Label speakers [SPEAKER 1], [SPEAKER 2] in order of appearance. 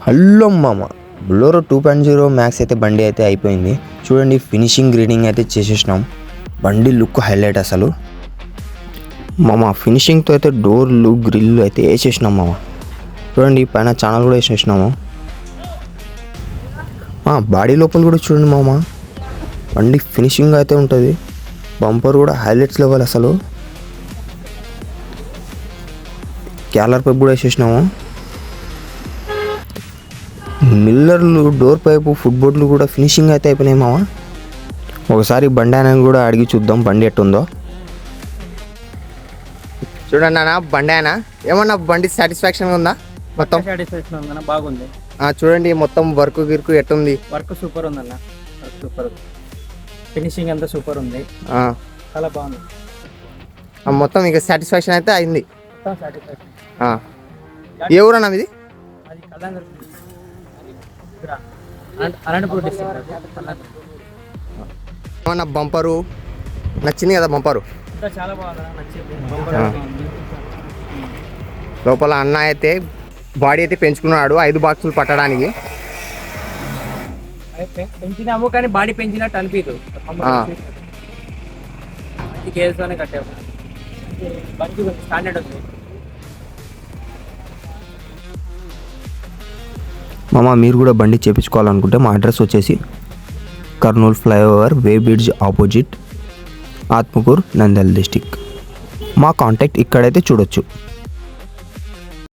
[SPEAKER 1] Hello మామ, Bolero 2.0 max అయితే బండి అయితే అయిపోయింది. చూడండి, ఫినిషింగ్ గ్రీడింగ్ అయితే చేసేసినాం. బండి లుక్ హైలైట్ అసలు మామ. ఫినిషింగ్తో అయితే డోర్లు గ్రిల్లు అయితే వేసేసినాం మామ. చూడండి, పైన ఛానల్ కూడా వేసేసినాము. బాడీ లోపల కూడా చూడండి మామ, బండి ఫినిషింగ్ అయితే ఉంటుంది. బంపర్ కూడా హైలైట్స్ లెవెల్ అసలు. క్యాలర్ పైప్ కూడా వేసేసినాము. మిల్లర్లు, డోర్ పైపు, ఫుట్బోర్డ్లు కూడా ఫినిషింగ్ అయితే అయిపోయినాయి మామ. ఒకసారి బండి ఆయన కూడా అడిగి చూద్దాం బండి ఎట్టుందో. చూడండి అన్న, బండి ఆయన ఏమన్నా బండి సాటిస్ఫాక్షన్గా ఉందా? మొత్తం
[SPEAKER 2] సాటిస్ఫాక్షన్ ఉందన్న, బాగుంది.
[SPEAKER 1] చూడండి, మొత్తం వర్క్ గిర్కు ఎట్టుంది?
[SPEAKER 2] వర్క్ సూపర్ ఉందన్న, వర్క్ సూపర్. ఫినిషింగ్ అంతా సూపర్ ఉంది, చాలా బాగుంది.
[SPEAKER 1] మొత్తం ఇక సాటిస్ఫాక్షన్ అయితే అయింది.
[SPEAKER 2] మొత్తం సాటిస్ఫాక్షన్.
[SPEAKER 1] ఏ ఊరన్నా ఇది?
[SPEAKER 2] అది కళ్యాణ్ అనంతపూర్ డిస్ట్రిక్ట్.
[SPEAKER 1] ఏమన్నా బంపరు నచ్చింది కదా? బంపరు
[SPEAKER 2] చాలా బాగుంది, నచ్చింది.
[SPEAKER 1] లోపల అన్న అయితే బాడీ అయితే పెంచుకున్నాడు 5 బాక్సులు పట్టడానికి.
[SPEAKER 2] పెంచినాము కానీ బాడీ పెంచినట్టు అనిపించదు. కేసులోనే కట్టాము, బండి స్టాండర్డ్ ఉంది.
[SPEAKER 1] మామ, మీరు కూడా బండి చేయించుకోవాలనుకుంటే మా అడ్రస్ వచ్చేసి Kurnool flyover, weighbridge opposite, Atmakur, Nandyal district. మా కాంటాక్ట్ ఇక్కడైతే చూడొచ్చు.